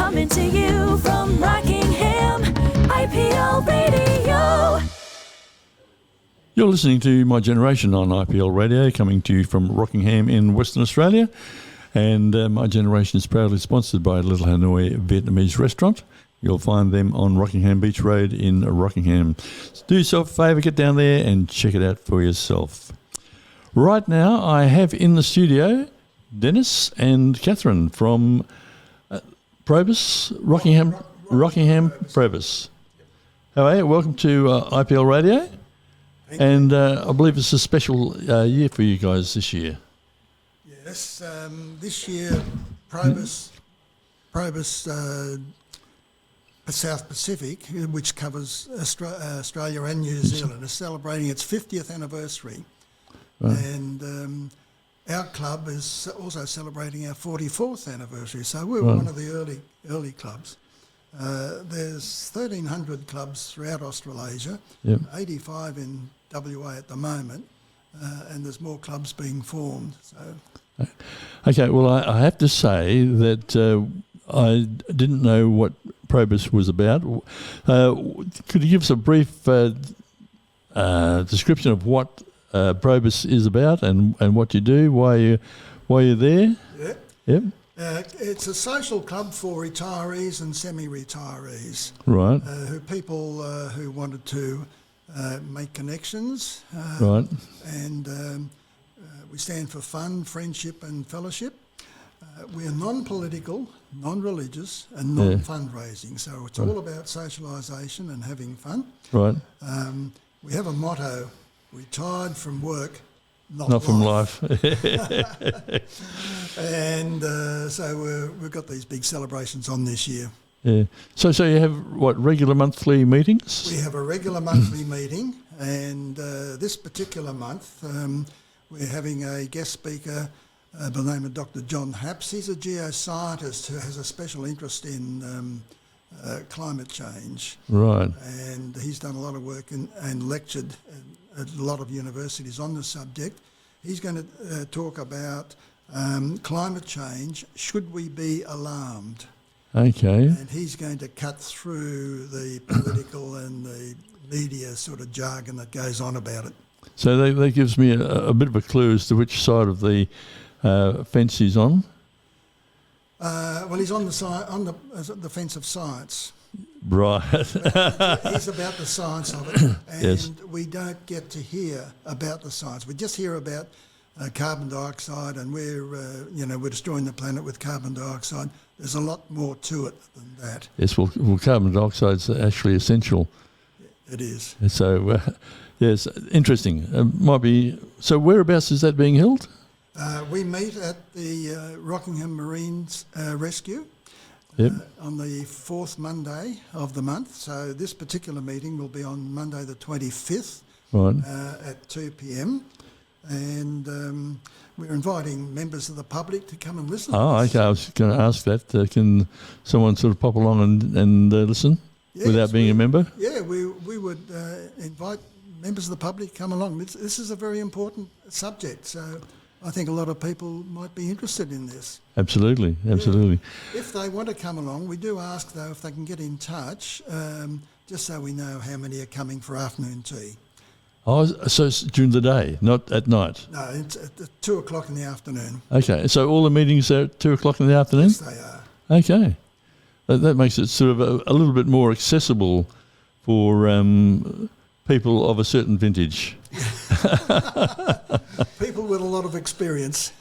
coming to you from Rockingham, IPL Radio. You're listening to My Generation on IPL Radio, coming to you from Rockingham in Western Australia. And My Generation is proudly sponsored by Little Hanoi Vietnamese Restaurant. You'll find them on Rockingham Beach Road in Rockingham. Do yourself a favour, get down there and check it out for yourself. Right now, I have in the studio Dennis and Catherine from Probus, Rockingham Probus. How are you? Welcome to IPL Radio. And I believe it's a special year for you guys this year. Yes, this year Probus South Pacific, which covers Australia and New Zealand, is celebrating its 50th anniversary. Right. And our club is also celebrating our 44th anniversary, so we're one of the early clubs. There's 1,300 clubs throughout Australasia, 85 in WA at the moment, and there's more clubs being formed. So, okay, well, I have to say that I didn't know what Probus was about. Could you give us a brief description of what Probus is about and what you do, why you're there? Yeah. Yep. It's a social club for retirees and semi-retirees. Right. People who wanted to make connections. Right. And we stand for fun, friendship and fellowship. We are non-political, non-religious and non-fundraising. So it's all about socialisation and having fun. Right. We have a motto, retired from work, not from life. And so we've got these big celebrations on this year. Yeah. So you have, regular monthly meetings? We have a regular monthly meeting, and this particular month we're having a guest speaker by the name of Dr. John Haps. He's a geoscientist who has a special interest in climate change. Right. And he's done a lot of work and lectured at a lot of universities on the subject. He's going to talk about climate change. Should we be alarmed? Okay. And he's going to cut through the political and the media sort of jargon that goes on about it. So that gives me a bit of a clue as to which side of the fence he's on. Well, he's on the fence of science. Right. He's about the science of it, and yes. We don't get to hear about the science. We just hear about carbon dioxide, and we're destroying the planet with carbon dioxide. There's a lot more to it than that. Yes, well carbon dioxide's actually essential. It is. So, yes, interesting. Might be. So, whereabouts is that being held? We meet at the Rockingham Marines Rescue. Yep. On the fourth Monday of the month. So this particular meeting will be on Monday the 25th at 2 p.m. And we're inviting members of the public to come and listen. Oh, okay. I was going to ask that. Can someone sort of pop along and listen without being a member? Yeah, we would invite members of the public to come along. This is a very important subject, so I think a lot of people might be interested in this. Absolutely. Yeah. If they want to come along, we do ask, though, if they can get in touch, just so we know how many are coming for afternoon tea. Oh, so it's during the day, not at night? No, it's at 2 o'clock in the afternoon. Okay, so all the meetings are at 2 o'clock in the afternoon? Yes, they are. Okay. That makes it sort of a little bit more accessible for people of a certain vintage. People with a lot of experience.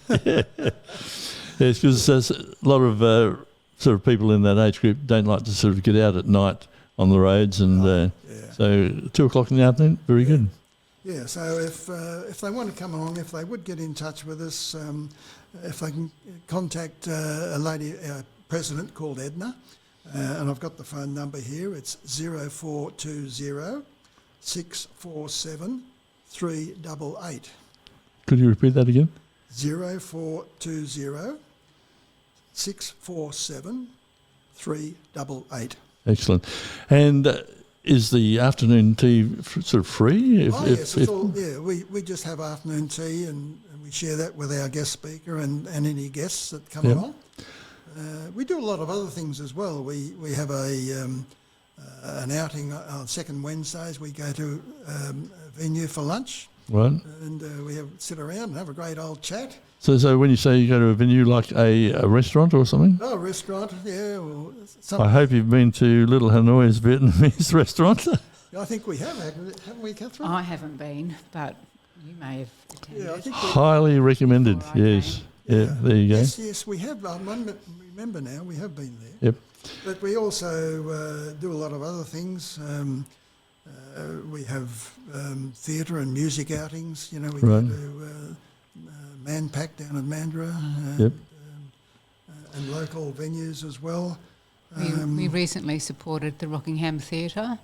Yes, because there's a lot of sort of people in that age group don't like to sort of get out at night on the roads, and so 2 o'clock in the afternoon, very good. Yeah, so if they want to come along, if they would get in touch with us, if they can contact a lady, our president called Edna, and I've got the phone number here. It's 0420 647 388. Could you repeat that again? 0420 647 388. Excellent. And is the afternoon tea sort of free? Yes, it's all, we just have afternoon tea and we share that with our guest speaker and any guests that come along. We do a lot of other things as well. We have an outing on second Wednesdays. We go to a venue for lunch, Right. and we sit around and have a great old chat. So when you say you go to a venue like a restaurant or something, Oh, a restaurant, yeah. Or I something. hope you've been to Little Hanoi's Vietnamese restaurant. I think we have, haven't we, Catherine? I haven't been, but you may have attended. Yeah, I think we, Highly recommended. Before I Yes. Yeah. There you go. yes, we have. I remember now, we have been there. Yep. But we also do a lot of other things. We have theatre and music outings. You know, we Right. go to Manpack down in Mandurah, Yep. and local venues as well. We recently supported the Rockingham Theatre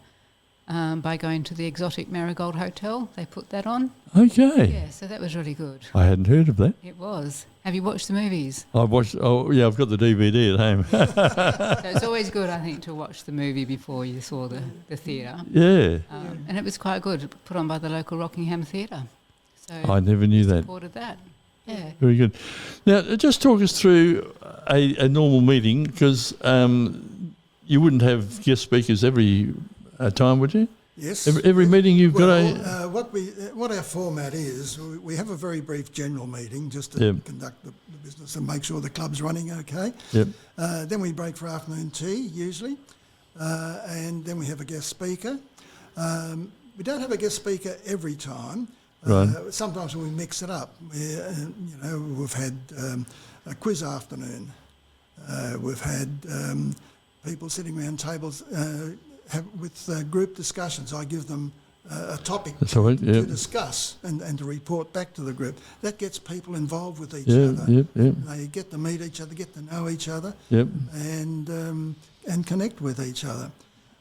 by going to the Exotic Marigold Hotel. They put that on. Okay. Yeah, so that was really good. I hadn't heard of that. It was. Have you watched the movies? I've watched. Oh, yeah. I've got the DVD at home. So it's always good, I think, to watch the movie before you saw the theatre. Yeah. And it was quite good, put on by the local Rockingham Theatre. So I never knew that. supported that. Yeah. Very good. Now, just talk us through a normal meeting, because you wouldn't have guest speakers every time, would you? Yes. Every meeting you've got Well, what our format is, we have a very brief general meeting just to Yep. conduct the business and make sure the club's running okay. Yep. Then we break for afternoon tea usually, and then we have a guest speaker. We don't have a guest speaker every time. Right. Sometimes we mix it up. We've had a quiz afternoon. We've had people sitting around tables with group discussions. I give them a topic That's all right. to Yep. discuss and to report back to the group. That gets people involved with each Yep. other. Yep. Yep. They get to meet each other, get to know each other, Yep. and connect with each other.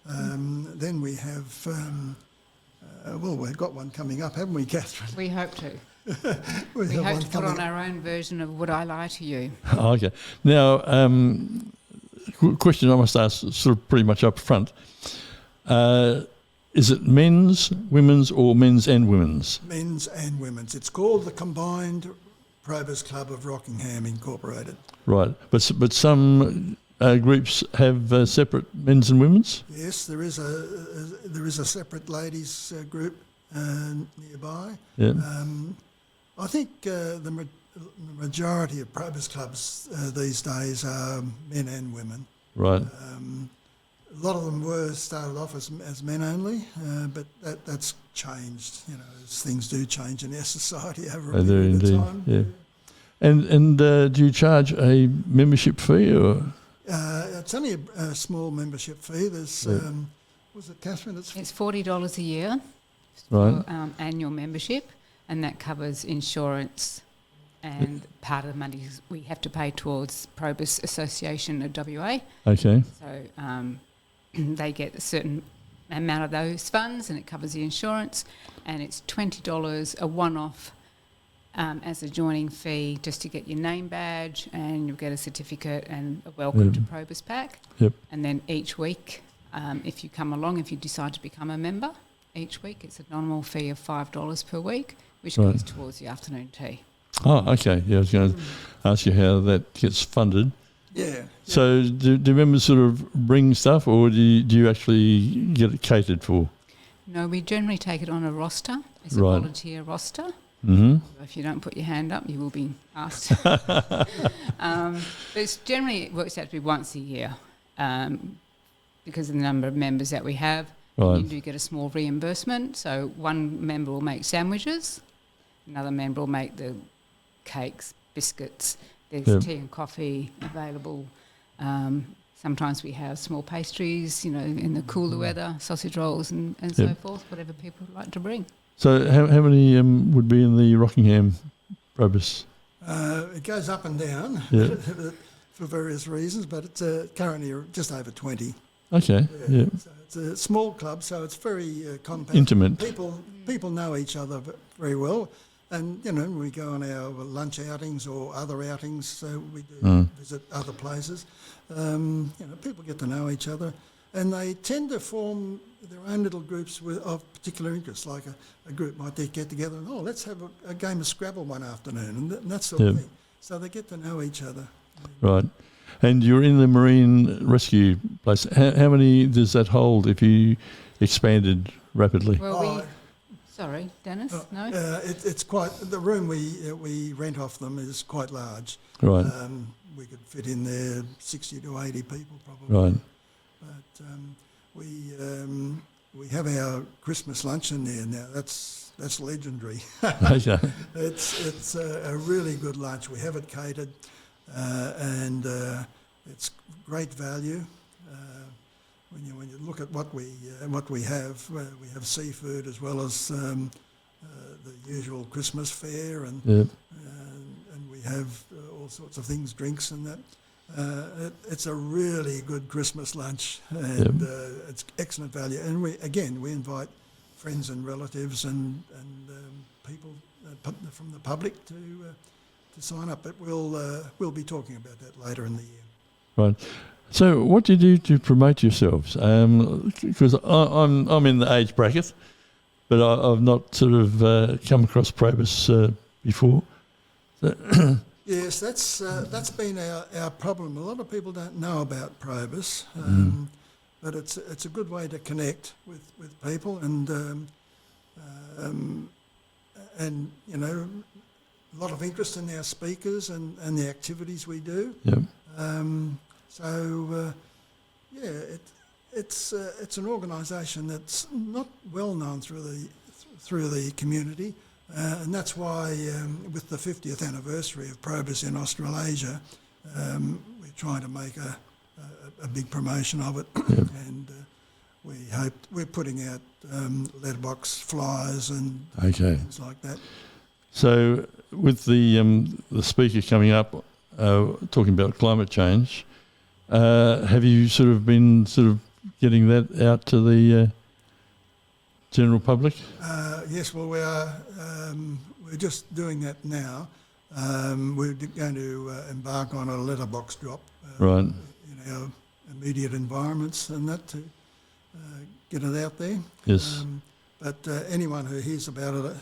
Then we have, we've got one coming up, haven't we, Catherine? We hope to. We We have hope one to put coming on our own version of Would I Lie to You? Okay. Now, question I must ask, sort of pretty much up front. Is it men's, women's, or men's and women's? Men's and women's. It's called the Combined Probus Club of Rockingham Incorporated. Right. But some groups have separate men's and women's? Yes, there is a separate ladies group nearby. Yeah. I think the majority of Probus clubs these days are men and women. Right. A lot of them were started off as men only, but that's changed. You know, as things do change in our society over a They do period of indeed. time. Yeah. And do you charge a membership fee or? It's only a small membership fee. There's, Yeah. was it Catherine? It's It's $40 a year Right. for annual membership, and that covers insurance and part of the money we have to pay towards Probus Association of WA. Okay. So they get a certain amount of those funds, and it covers the insurance, and it's $20 a one-off as a joining fee just to get your name badge, and you'll get a certificate and a welcome to Probus pack. Yep. And then each week, if you come along, if you decide to become a member, each week it's a nominal fee of $5 per week, which Right. goes towards the afternoon tea. Oh, okay. Yeah, I was going to ask you how that gets funded. yeah. So do members sort of bring stuff, or do you actually get it catered for? No, we generally take it on a roster. It's a Right. volunteer roster. Mm-hmm. If you don't put your hand up, you will be asked. But it's generally, it works out to be once a year because of the number of members that we have. Right. You do get a small reimbursement. So one member will make sandwiches, another member will make the cakes, biscuits. There's Yep. tea and coffee available. Sometimes we have small pastries, you know, in the cooler weather, sausage rolls and so Yep. forth, whatever people would like to bring. So how many would be in the Rockingham Probus? It goes up and down Yeah. for various reasons, but it's currently just over 20. Okay. Yeah. So it's a small club, so it's very compact. Intimate. People know each other very well, and you know we go on our lunch outings or other outings. So we do visit other places. People get to know each other, and they tend to form their own little groups of particular interests. Like a group might get together and let's have a game of Scrabble one afternoon, and that sort of Yep. thing. So they get to know each other. Right. And you're in the marine rescue place. How many does that hold if you expanded rapidly? Well, sorry, Dennis, no? It's quite, the room we rent off them is quite large. Right. We could fit in there 60 to 80 people probably. Right. But we have our Christmas luncheon there now. That's legendary. Okay. It's a really good lunch. We have it catered, and it's great value. When you look at what we have seafood as well as the usual Christmas fare, and and we have all sorts of things, drinks and that. It's a really good Christmas lunch, and it's excellent value. And we invite friends and relatives and people from the public to sign up. But we'll be talking about that later in the year. Right. So, what do you do to promote yourselves? Because I'm in the age bracket, but I've not sort of come across Probus before. Yes, that's been our problem. A lot of people don't know about Probus, but it's a good way to connect with people, and you know, a lot of interest in our speakers and the activities we do. Yep. It's an organisation that's not well known through the community. And that's why, with the 50th anniversary of Probus in Australasia, we're trying to make a big promotion of it. Yep. And we're putting out letterbox flyers and things like that. So, with the speaker coming up, talking about climate change, have you sort of been getting that out to the general public? Yes, well, we're just doing that now. We're going to embark on a letterbox drop Right. in our immediate environments and that to get it out there. Yes. But anyone who hears about it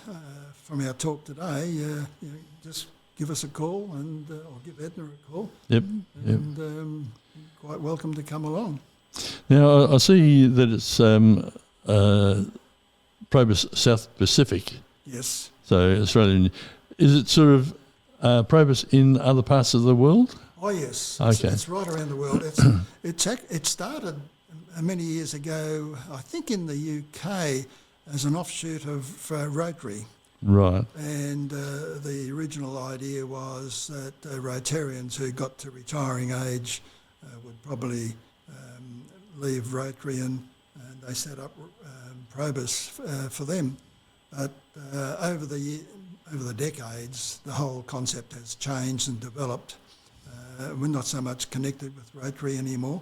from our talk today, just give us a call and or give Edna a call. Yep. And quite welcome to come along. Now, I see that it's Probus South Pacific, Yes. so Australian. Is it sort of Probus in other parts of the world? Oh yes. Okay. It's right around the world. It started many years ago, I think in the UK, as an offshoot of Rotary. Right. And the original idea was that Rotarians who got to retiring age would probably leave Rotary, and they set up Probus for them. But over the decades, the whole concept has changed and developed. We're not so much connected with Rotary anymore,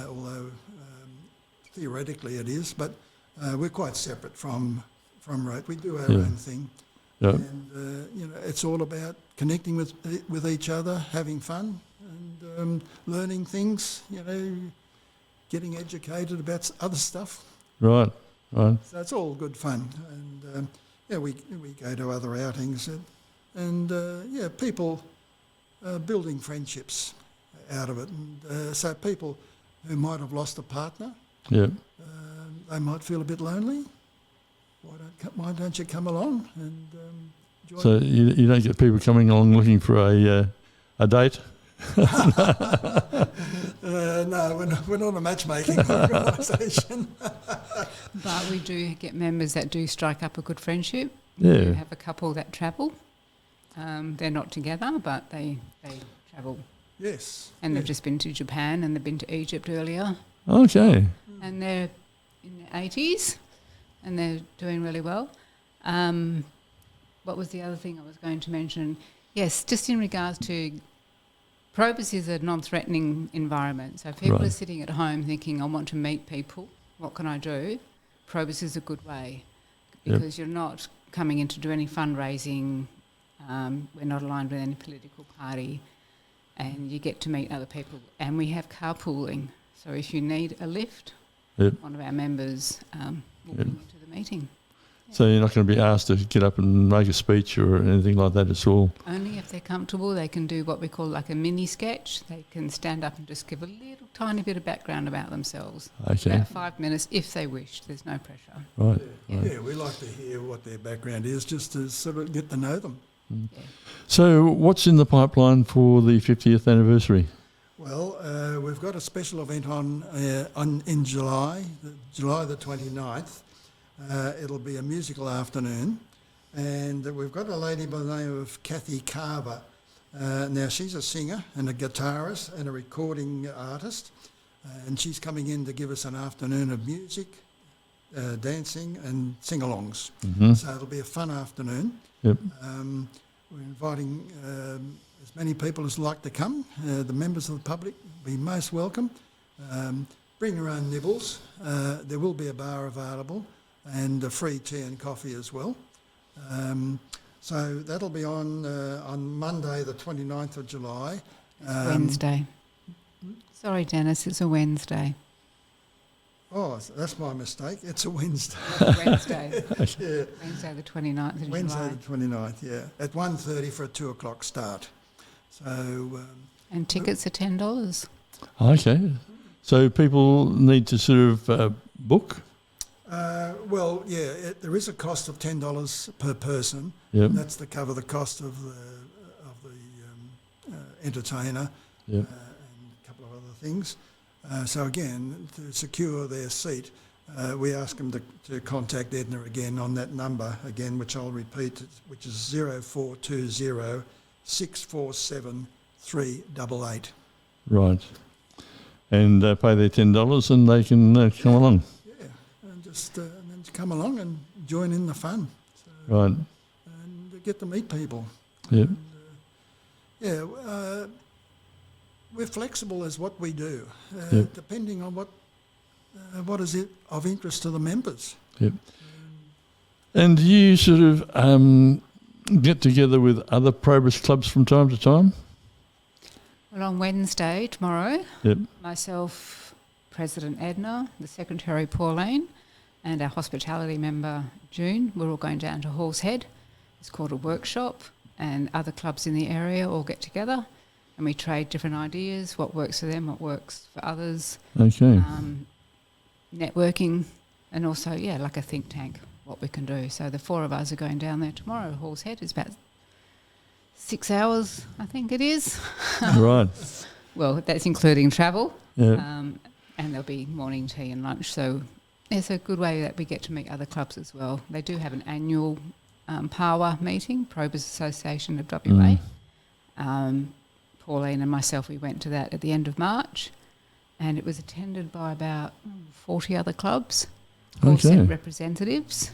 although theoretically it is, but we're quite separate from Rotary. We do our own thing. Yep. And it's all about connecting with each other, having fun, and learning things. Getting educated about other stuff. Right. Right. So it's all good fun, and we go to other outings, and people building friendships out of it, and so people who might have lost a partner, Yep. they might feel a bit lonely. Why don't you come along and join? So you don't get people coming along looking for a date? No, we're not a matchmaking organisation. But we do get members that do strike up a good friendship. Yeah. We have a couple that travel. They're not together, but they travel. Yes. And they've just been to Japan, and they've been to Egypt earlier. Okay. And they're in their 80s, and they're doing really well. What was the other thing I was going to mention? Yes, just in regards to Probus is a non-threatening environment. So if people are sitting at home thinking, I want to meet people, what can I do? Probus is a good way, because you're not coming in to do any fundraising. We're not aligned with any political party, and you get to meet other people. And we have carpooling. So if you need a lift, one of our members will bring you to the meeting. So you're not going to be asked to get up and make a speech or anything like that at all. Only if they're comfortable, they can do what we call like a mini sketch. They can stand up and just give a little tiny bit of background about themselves. Okay. About 5 minutes if they wish. There's no pressure. Right. Yeah, we like to hear what their background is, just to sort of get to know them. So what's in the pipeline for the 50th anniversary? Well, we've got a special event on in July, July the 29th. It'll be a musical afternoon, and we've got a lady by the name of Kathy Carver. Now, she's a singer and a guitarist and a recording artist, and she's coming in to give us an afternoon of music, dancing and sing-alongs. So it'll be a fun afternoon. Yep. We're inviting as many people as like to come. The members of the public will be most welcome. Bring your own nibbles. There will be a bar available and a free tea and coffee as well. So that'll be on Monday the 29th of July. Wednesday. Sorry, Dennis, it's a Wednesday. Oh, that's my mistake. It's a Wednesday. Wednesday. Yeah. Wednesday the 29th of Wednesday July. the 29th, yeah. At 1:30 for a 2 o'clock start. So... And tickets are $10. Okay. So people need to sort of book? well, yeah, there is a cost of $10 per person. Yep. That's to cover the cost of the entertainer Yep. and a couple of other things. So again, to secure their seat, we ask them to contact Edna again on that number again, which I'll repeat, which is 0420 647 388. Right. And pay their $10 and they can come along. Yeah, and just and then come along and join in the fun. So, Right. and get to meet people. Yep. Yeah, we're flexible as what we do, Yep. depending on what is it of interest to the members. Yep. And do you sort of get together with other Probus clubs from time to time? Well, on Wednesday, tomorrow, Yep. myself, President Edna, the Secretary Pauline, and our hospitality member June, we're all going down to Hall's Head. It's called a workshop, and other clubs in the area all get together and we trade different ideas, what works for them, what works for others, Okay. networking, and also, like a think tank, what we can do. So the four of us are going down there tomorrow. Hall's Head is about 6 hours, I think it is. Right. Well, that's including travel. Yeah. And there'll be morning tea and lunch. So it's a good way that we get to meet other clubs as well. They do have an annual PAWA meeting, Probus Association of WA. Pauline and myself, we went to that at the end of March, and it was attended by about 40 other clubs, all Okay. sent representatives.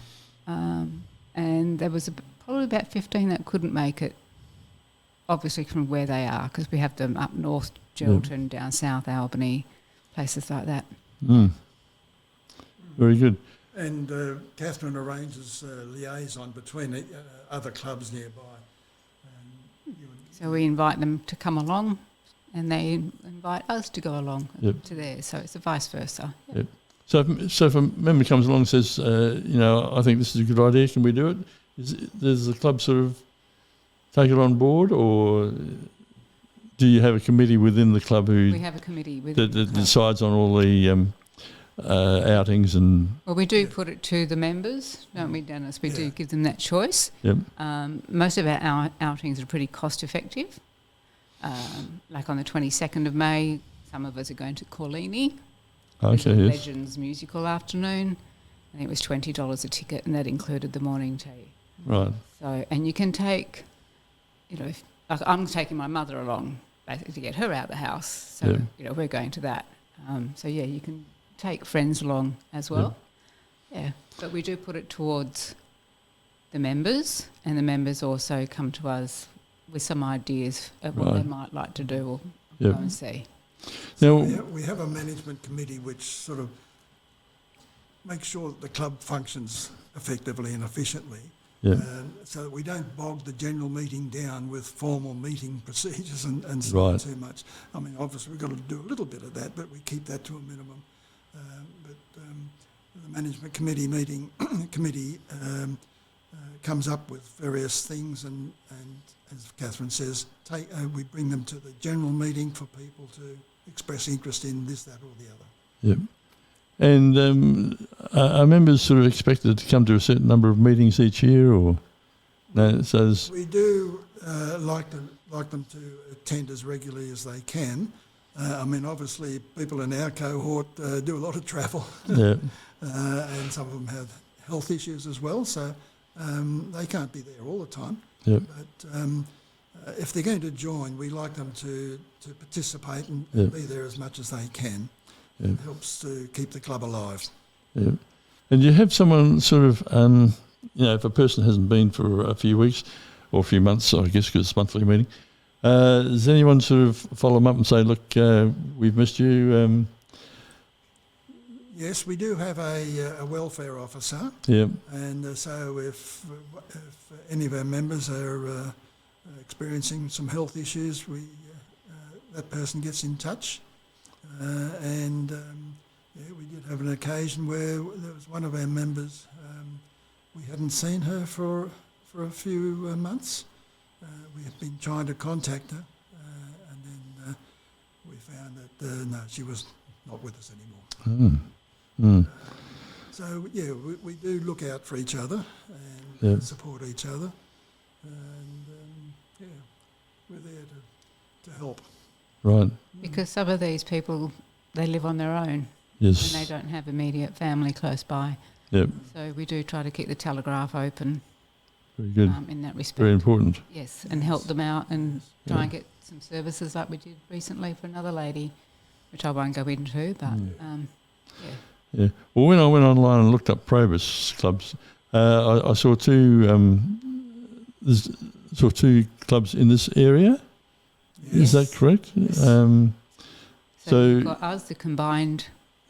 And there was probably about 15 that couldn't make it, obviously from where they are, because we have them up north, Geraldton, down south, Albany, places like that. Mm. Very good. And Catherine arranges liaison between other clubs nearby. And you would, So we invite them to come along, and they invite us to go along Yep. to theirs. So it's a vice versa. Yep. So if a member comes along and says, I think this is a good idea, can we do it? Does the club sort of take it on board, or do you have a committee within the club We who have a committee with that decides on all the outings and... Well, we do put it to the members, don't we, Dennis? We do give them that choice. Yep. Most of our outings are pretty cost effective. Like on the 22nd of May, some of us are going to Corlini. Okay, There's a yes. Legends musical afternoon. I think it was $20 a ticket, and that included the morning tea. Right. So, and you can take, like I'm taking my mother along basically to get her out of the house. So, we're going to that. You can take friends along as well. Yeah, but we do put it towards the members, and the members also come to us with some ideas of what they might like to do or go and see. Now, we have a management committee which sort of makes sure that the club functions effectively and efficiently. So that we don't bog the general meeting down with formal meeting procedures and so on too much. I mean, obviously we've got to do a little bit of that, but we keep that to a minimum. the management committee meeting committee comes up with various things, and as Catherine says, we bring them to the general meeting for people to express interest in this, that, or the other. Yep. And are members sort of expected to come to a certain number of meetings each year, or no? So there's, We do like them to attend as regularly as they can. I mean, obviously, people in our cohort do a lot of travel, yeah, and some of them have health issues as well, so they can't be there all the time. yep, But if they're going to join, we like them to participate and Yep. be there as much as they can. Yep. It helps to keep the club alive. yep. And you have someone sort of, if a person hasn't been for a few weeks or a few months, I guess, because it's a monthly meeting, does anyone sort of follow them up and say, look, we've missed you? Yes, we do have a welfare officer, Yeah, and so if any of our members are experiencing some health issues, that person gets in touch. We did have an occasion where there was one of our members, we hadn't seen her for a few months. We have been trying to contact her, and then we found that no, she was not with us anymore. So yeah, we do look out for each other and Yeah. support each other, and we're there to help. right, Because some of these people, they live on their own yes, and they don't have immediate family close by. yep, So we do try to keep the telegraph open very good, in that respect. very important. Yes, and help them out and try Yeah. and get some services like we did recently for another lady, which I won't go into, but yeah. Yeah. Well, when I went online and looked up Probus clubs, I saw two clubs in this area. Is that correct? Yes. So So- we've got us, the combined,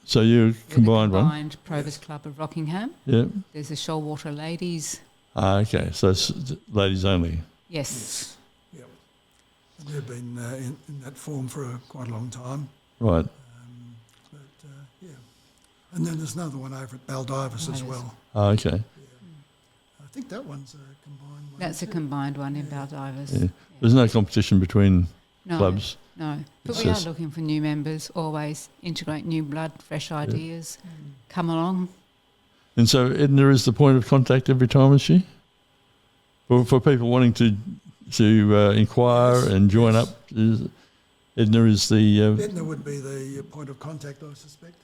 So you we're the combined one. combined Probus Club of Rockingham. Yeah. There's the Shoalwater Ladies. Ah, okay. So it's ladies only. Yes. Yep. And they've been in that form for quite a long time. Right. And then there's another one over at Baldivis as Baldivis. well. Ah, okay. I think that one's a combined one. That's a too. combined one in Baldivis. Yeah. There's no competition between No, clubs. no. But It's we are just- looking for new members, always integrate new blood, fresh ideas. Come along. And so Edna is the point of contact every time, is she? For people wanting to inquire Yes, and join yes. up, Edna is the... Edna would be the point of contact, I suspect.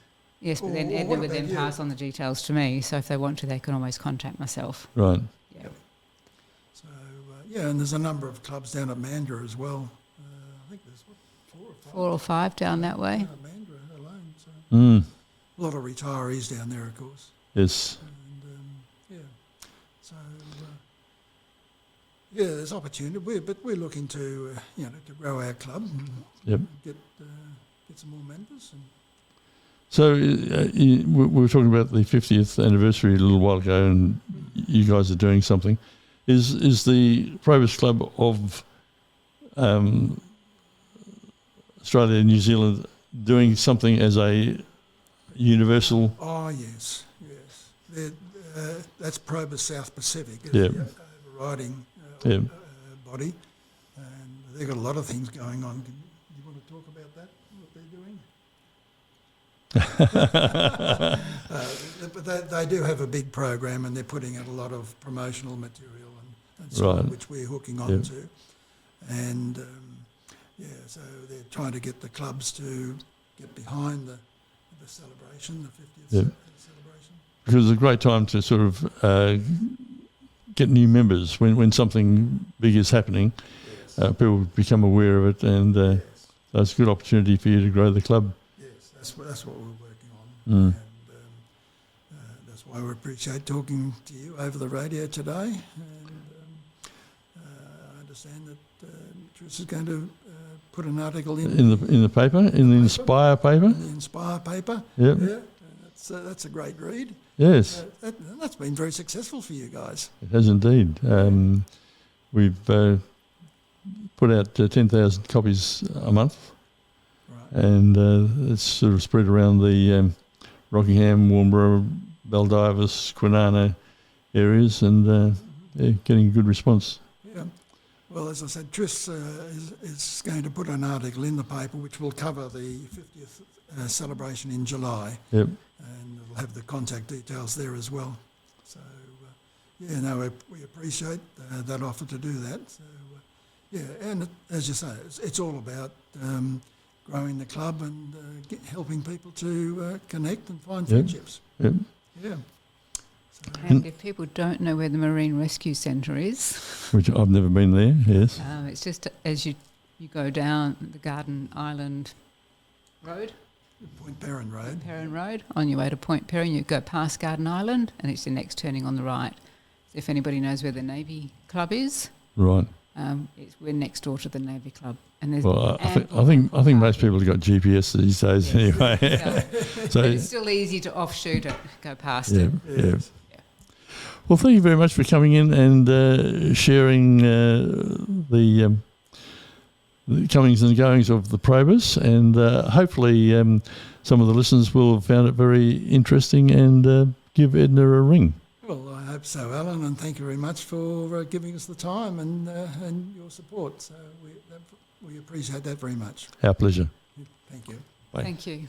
Yes, but then Or Edna what would about then you? pass on the details to me. So if they want to, they can always contact myself. right. Yeah. So, and there's a number of clubs down at Mandurah as well. I think there's, 4 or 5? 4 or 5 down that way. Down at Mandurah alone. So Mm. a lot of retirees down there, of course. Yes. And, so, there's opportunity. We're looking to, to grow our club and Yep. get some more members. And So we were talking about the 50th anniversary a little while ago, and you guys are doing something. Is the Probus Club of Australia and New Zealand doing something as a universal? oh yes. That's Probus South Pacific, is Yeah. the overriding Yeah. body, and they've got a lot of things going on. Do you want to talk about that? What they're doing? But they do have a big program, and they're putting out a lot of promotional material and so on, Right. which we're hooking Yeah. on to. And so they're trying to get the clubs to get behind the celebration, the 50th Yeah. celebration. Because it's a great time to sort of get new members when something big is happening. People become aware of it, and that's a good opportunity for you to grow the club. Yes, that's what we're working on. Mm. And that's why we appreciate talking to you over the radio today. And I understand that Tris is going to put an article In the paper, in the Inspire paper. in the Inspire paper. Yep. Yeah, that's a great read. Yes, That's been very successful for you guys. it has indeed. We've put out 10,000 copies a month, Right. and it's sort of spread around the Rockingham, Warnbro, Baldivis, Kwinana areas, and getting a good response. Yeah. Well, as I said, Tris is going to put an article in the paper which will cover the 50th celebration in July. Yep. And it'll have the contact details there as well. So, we appreciate that offer to do that. So, and as you say, it's all about growing the club and helping people to connect and find friendships. Yep. Yeah. And if people don't know where the Marine Rescue Centre is, Which I've never been there, yes. it's just as you go down the Garden Island Road, Point Perrin Road. Perrin Road, on your way to Point Perrin, you go past Garden Island and it's the next turning on the right. So if anybody knows where the Navy Club is, Right. we're next door to the Navy Club. And there's Well, I ample think most parking. people have got GPS these days anyway. Yeah. So But it's still easy to offshoot it, go past yeah, it. yeah. Yes. Well, thank you very much for coming in and sharing the comings and goings of the Probus, and hopefully some of the listeners will have found it very interesting and give Edna a ring. Well, I hope so, Alan, and thank you very much for giving us the time and your support. So we appreciate that very much. Our pleasure. Thank you. Bye. Thank you.